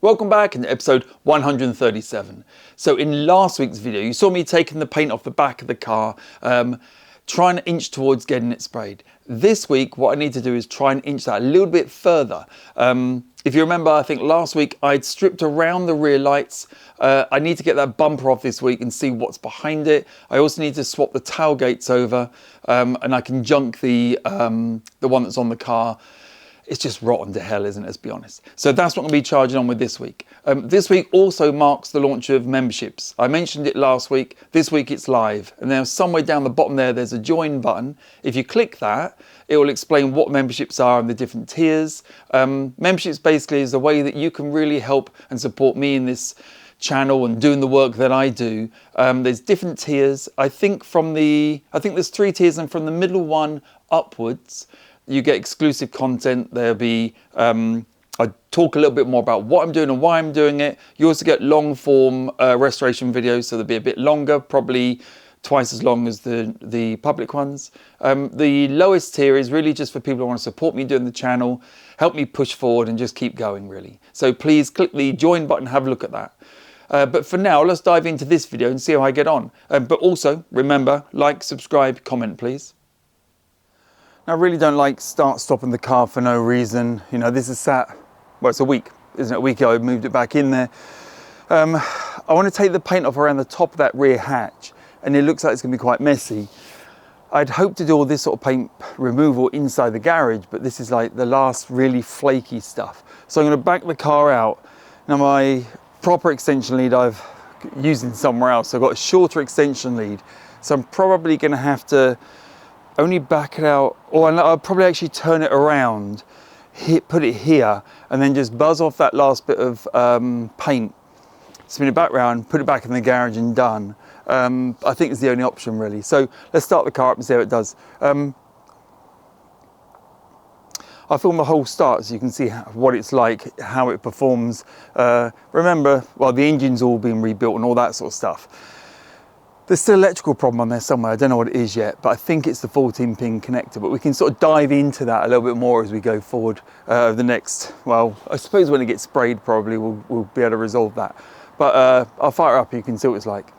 Welcome back in episode 137. So in last week's video, you saw me taking the paint off the back of the car, trying to inch towards getting it sprayed. This week, what I need to do is try and inch that a little bit further. If you remember, I think last week I'd stripped around the rear lights. I need to get that bumper off this week and see what's behind it. I also need to swap the tailgates over, and I can junk the one that's on the car. It's just rotten to hell, isn't it? Let's be honest. So that's what I'm going to be charging on with this week. This week also marks the launch of memberships. I mentioned it last week. This week it's live. And now somewhere down the bottom there's a join button. If you click that, it will explain what memberships are and the different tiers. Memberships basically is the way that you can really help and support me in this channel and doing the work that I do. There's different tiers. I think there's 3 tiers, and from the middle one upwards, you get exclusive content. There'll be, I talk a little bit more about what I'm doing and why I'm doing it. You also get long form restoration videos, so they'll be a bit longer, probably twice as long as the public ones. The lowest tier is really just for people who want to support me doing the channel, help me push forward and just keep going really. So please click the join button, have a look at that. But for now, let's dive into this video and see how I get on. But also remember, like, subscribe, comment please. I really don't like stopping the car for no reason. You know, this is well, it's a week, isn't it? A week ago I moved it back in there. I want to take the paint off around the top of that rear hatch, and it looks like it's going to be quite messy. I'd hoped to do all this sort of paint removal inside the garage, but this is like the last really flaky stuff. So I'm going to back the car out. Now my proper extension lead I've used somewhere else. So I've got a shorter extension lead. So I'm probably going to have to only back it out, or I'll probably actually turn it around, put it here, and then just buzz off that last bit of paint, spin it back round, put it back in the garage and done. I think it's the only option really. So let's start the car up and see how it does. I filmed the whole start so you can see what it's like, how it performs. Remember, well, the engine's all been rebuilt and all that sort of stuff. There's still an electrical problem on there somewhere. I don't know what it is yet, but I think it's the 14-pin connector. But we can sort of dive into that a little bit more as we go forward the next, well, I suppose when it gets sprayed, probably we'll be able to resolve that. But I'll fire it up and you can see what it's like.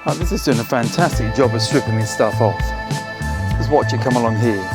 Oh, this is doing a fantastic job of stripping this stuff off. Just watch it come along here.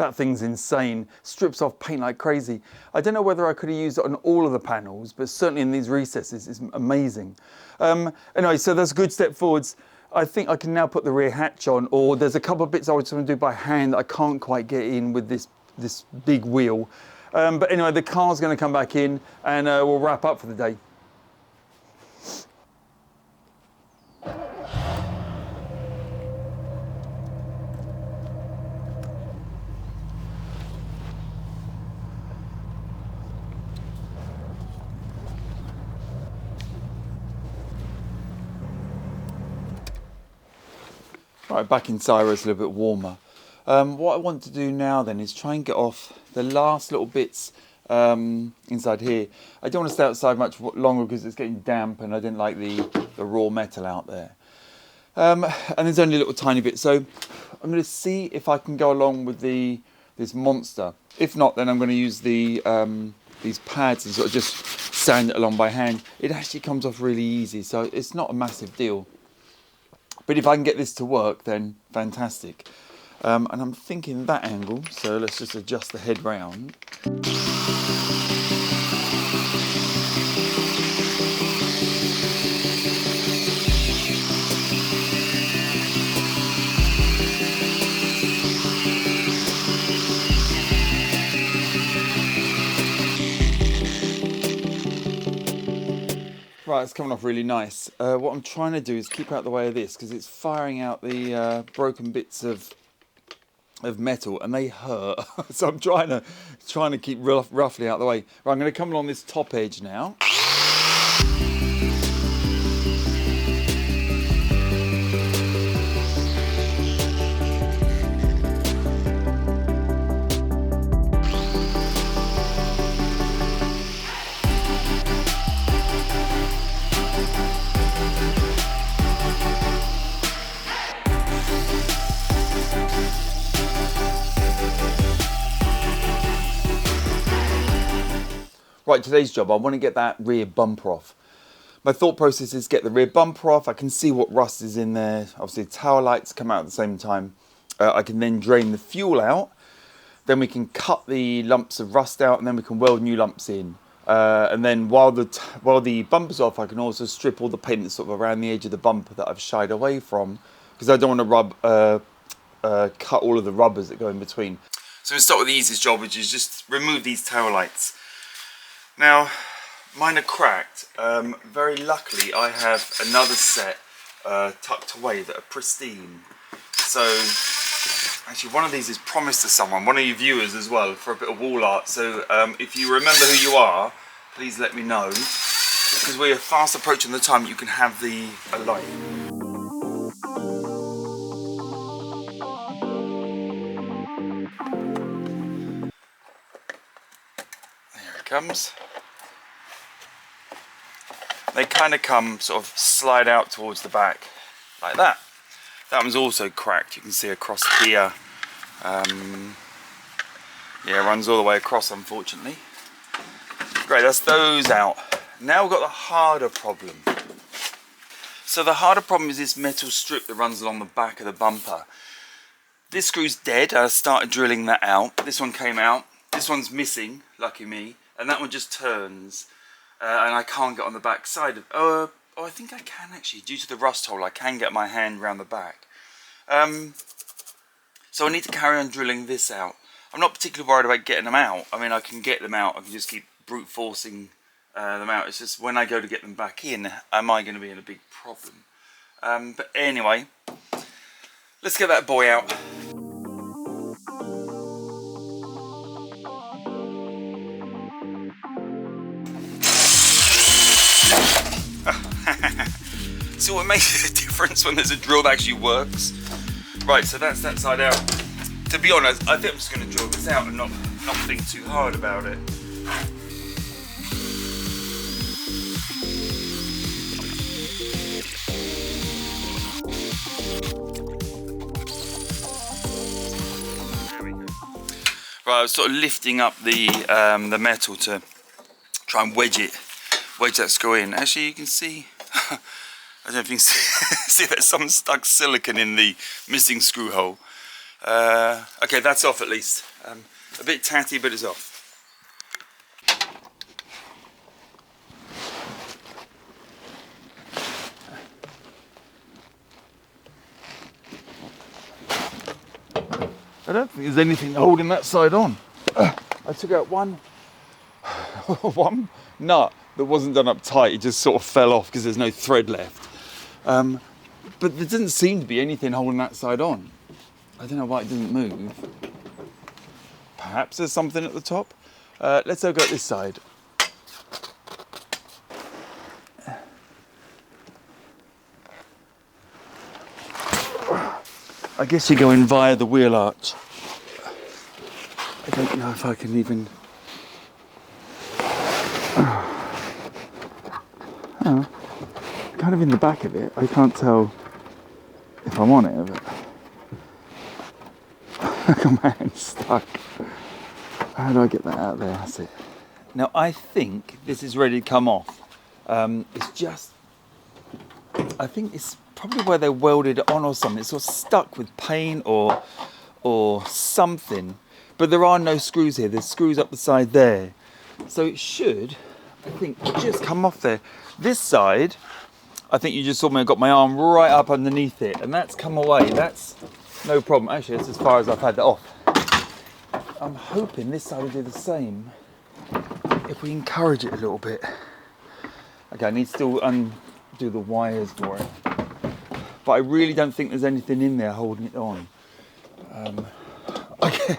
that thing's insane. Strips off paint like crazy. I don't know whether I could have used it on all of the panels, but certainly in these recesses, it's amazing. Anyway, so that's a good step forwards. I think I can now put the rear hatch on, or there's a couple of bits I was going to do by hand that I can't quite get in with this big wheel. But anyway, the car's going to come back in, and we'll wrap up for the day. Right, back inside where it's a little bit warmer. What I want to do now then is try and get off the last little bits inside here. I don't want to stay outside much longer because it's getting damp and I didn't like the raw metal out there. And there's only a little tiny bit, so I'm going to see if I can go along with this monster. If not, then I'm going to use these pads and sort of just sand it along by hand. It actually comes off really easy, so it's not a massive deal. But if I can get this to work, then fantastic. And I'm thinking that angle, so let's just adjust the head round. Right, it's coming off really nice. What I'm trying to do is keep out the way of this because it's firing out the broken bits of metal and they hurt. So I'm trying to keep roughly out of the way. Right, I'm going to come along this top edge now. Right, today's job, I want to get that rear bumper off. My thought process is get the rear bumper off. I can see what rust is in there. Obviously, tail lights come out at the same time. I can then drain the fuel out. Then we can cut the lumps of rust out, and then we can weld new lumps in. And then while the bumper's off, I can also strip all the paint that's sort of around the edge of the bumper that I've shied away from, because I don't want to cut all of the rubbers that go in between. So we'll start with the easiest job, which is just remove these tail lights. Now, mine are cracked. Very luckily, I have another set tucked away that are pristine. So, actually, one of these is promised to someone, one of you viewers as well, for a bit of wall art. So, if you remember who you are, please let me know, because we are fast approaching the time you can have the light. There it comes. They kind of come sort of slide out towards the back like that. That one's also cracked, you can see across here. Yeah, it runs all the way across, unfortunately. Great, that's those out. Now we've got the harder problem. So the harder problem is this metal strip that runs along the back of the bumper. This screw's dead. I started drilling that out. This one came out. This one's missing, lucky me. And that one just turns. And I can't get on the back side of... Oh, I think I can actually. Due to the rust hole, I can get my hand around the back. So I need to carry on drilling this out. I'm not particularly worried about getting them out. I mean, I can get them out. I can just keep brute forcing them out. It's just when I go to get them back in, am I going to be in a big problem? But anyway, let's get that boy out. See what makes a difference when there's a drill that actually works? Right, so that's that side out. To be honest, I think I'm just going to drill this out and not think too hard about it. There we go. Right, I was sort of lifting up the metal to try and wedge that screw in. Actually, you can see, I don't know if you can see there's some stuck silicone in the missing screw hole. Okay, that's off at least. A bit tatty, but it's off. I don't think there's anything holding that side on. I took out one nut that wasn't done up tight. It just sort of fell off because there's no thread left. But there doesn't seem to be anything holding that side on. I don't know why it doesn't move. Perhaps there's something at the top. Let's have a go at this side. I guess you're going via the wheel arch. I don't know if I can even... kind of in the back of it. I can't tell if I'm on it, but... Look at my hand stuck. How do I get that out there? That's it. Now I think this is ready to come off. It's just... I think it's probably where they welded it on or something. It's sort of stuck with paint or something. But there are no screws here. There's screws up the side there. So it should, I think, just come off there. This side, I think you just saw me, I got my arm right up underneath it, and that's come away. That's no problem. Actually, that's as far as I've had that off. I'm hoping this side will do the same if we encourage it a little bit. Okay, I need to still undo the wires for it. But I really don't think there's anything in there holding it on. Okay,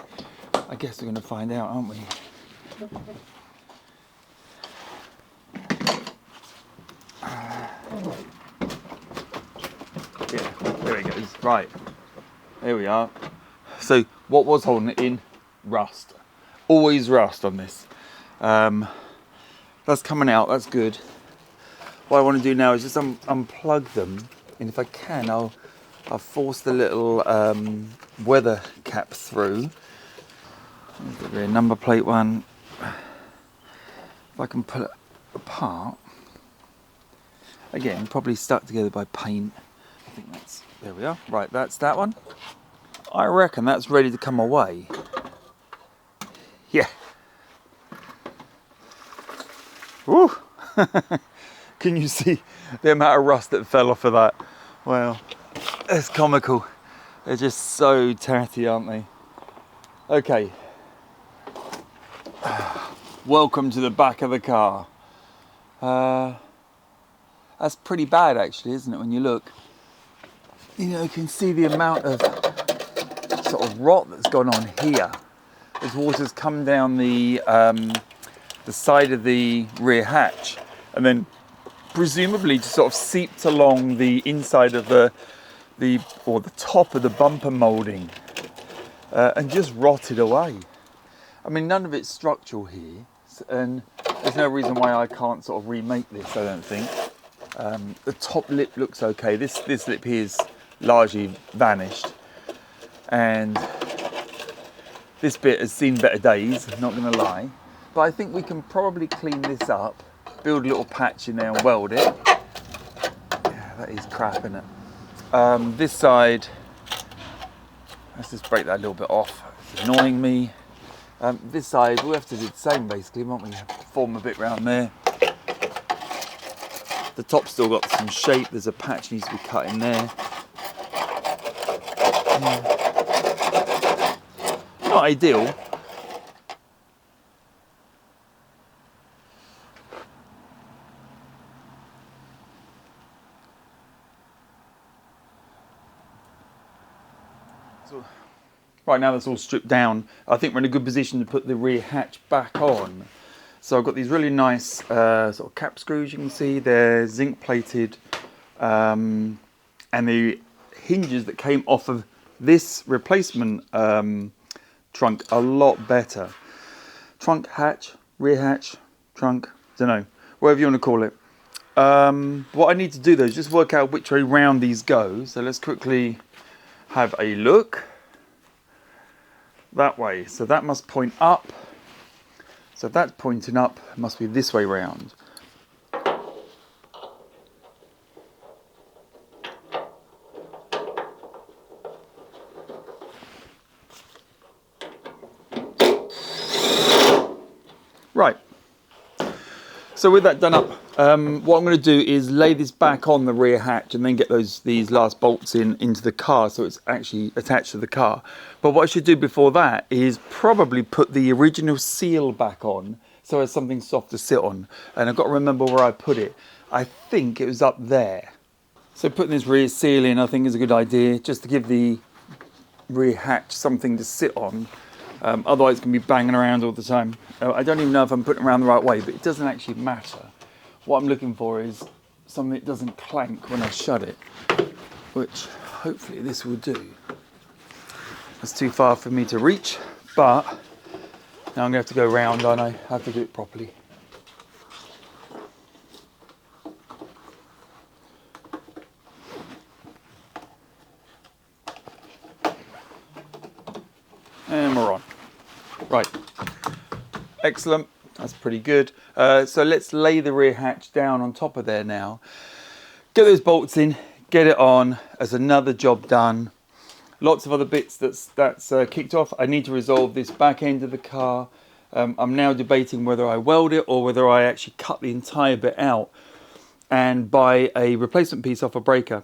I guess we're going to find out, aren't we? Yeah, there it goes. Right, there we are. So what was holding it in? Rust. Always rust on this. That's coming out, that's good. What I want to do now is just unplug them, and if I can, I'll force the little weather cap through. There's the rear number plate one. If I can pull it apart, again, probably stuck together by paint. I think that's, there we are. Right, that's that one. I reckon that's ready to come away. Yeah. Woo! Can you see the amount of rust that fell off of that? Well, it's comical. They're just so tatty, aren't they? Okay. Welcome to the back of the car. That's pretty bad actually, isn't it, when you look? You know, you can see the amount of sort of rot that's gone on here. As water's come down the side of the rear hatch and then presumably just sort of seeped along the inside of the top of the bumper moulding and just rotted away. I mean, none of it's structural here, and there's no reason why I can't sort of remake this, I don't think. The top lip looks okay. This lip here is largely vanished, and this bit has seen better days, not going to lie. But I think we can probably clean this up, build a little patch in there and weld it. Yeah, that is crap, isn't it? This side, let's just break that a little bit off. It's annoying me. This side, we'll have to do the same basically, won't we? Form a bit round there. The top's still got some shape. There's a patch needs to be cut in there. Not ideal. So, right now that's all stripped down. I think we're in a good position to put the rear hatch back on. So I've got these really nice sort of cap screws, you can see. They're zinc plated. And the hinges that came off of this replacement trunk are a lot better. Trunk hatch, rear hatch, trunk, don't know, whatever you want to call it. What I need to do though is just work out which way round these go. So let's quickly have a look. That way, so that must point up. So if that's pointing up, it must be this way round. So with that done up, what I'm going to do is lay this back on the rear hatch and then get these last bolts into the car so it's actually attached to the car. But what I should do before that is probably put the original seal back on so it's something soft to sit on. And I've got to remember where I put it. I think it was up there. So putting this rear seal in I think is a good idea, just to give the rear hatch something to sit on. Otherwise it's going to be banging around all the time. I don't even know if I'm putting it around the right way, but it doesn't actually matter. What I'm looking for is something that doesn't clank when I shut it, which hopefully this will do. That's too far for me to reach, but now I'm going to have to go round and I have to do it properly. And we're on. Right, excellent, that's pretty good. So let's lay the rear hatch down on top of there now. Get those bolts in, get it on, as another job done. Lots of other bits that's kicked off. I need to resolve this back end of the car. I'm now debating whether I weld it or whether I actually cut the entire bit out and buy a replacement piece off a breaker,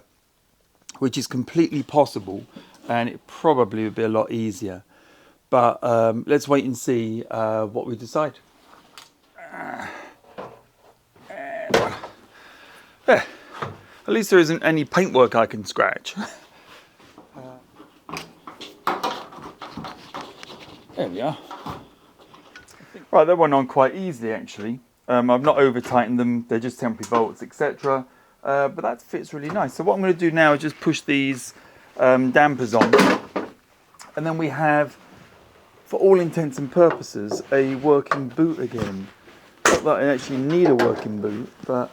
which is completely possible, and it probably would be a lot easier. But let's wait and see what we decide. There. At least there isn't any paintwork I can scratch. There we are. Right, that went on quite easily actually. I've not over tightened them, they're just temporary bolts, etc. But that fits really nice. So what I'm going to do now is just push these dampers on. And then we have, for all intents and purposes, a working boot again. Not that I actually need a working boot, but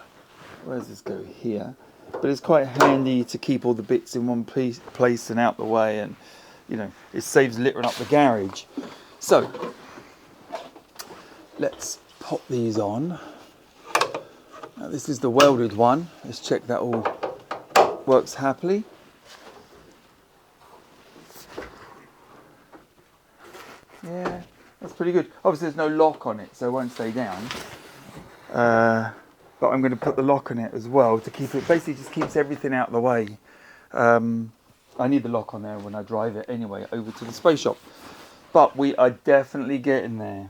where does this go? Here. But it's quite handy to keep all the bits in one place and out the way, and you know, it saves littering up the garage. So let's pop these on. Now this is the welded one. Let's check that all works happily. Yeah, that's pretty good. Obviously there's no lock on it, so it won't stay down. But I'm going to put the lock on it as well to keep it, basically just keeps everything out of the way. I need the lock on there when I drive it anyway over to the space shop. But we are definitely getting there.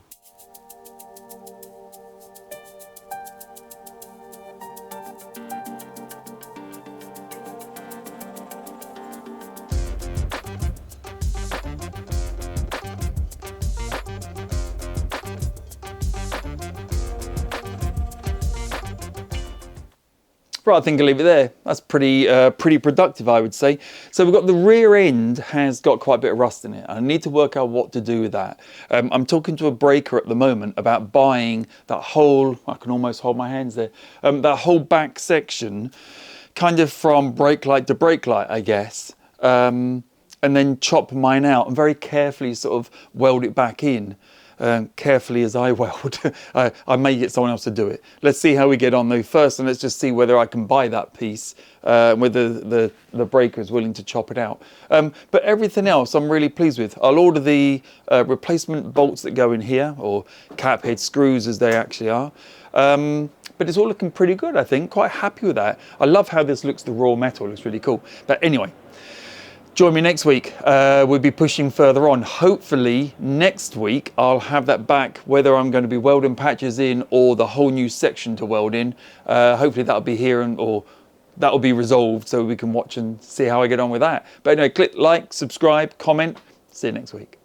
Right, I think I'll leave it there. That's pretty productive, I would say. So we've got the rear end has got quite a bit of rust in it. I need to work out what to do with that. I'm talking to a breaker at the moment about buying that whole, I can almost hold my hands there, that whole back section, kind of from brake light to brake light, I guess, and then chop mine out and very carefully sort of weld it back in. Carefully as I weld. I may get someone else to do it. Let's see how we get on though first, and let's just see whether I can buy that piece, whether the breaker is willing to chop it out. But everything else I'm really pleased with. I'll order the replacement bolts that go in here, or cap head screws as they actually are. But it's all looking pretty good, I think. Quite happy with that. I love how this looks, the raw metal looks really cool. But anyway, join me next week. We'll be pushing further on. Hopefully next week I'll have that back, whether I'm going to be welding patches in or the whole new section to weld in. Hopefully that'll be here or that'll be resolved so we can watch and see how I get on with that. But anyway, click like, subscribe, comment. See you next week.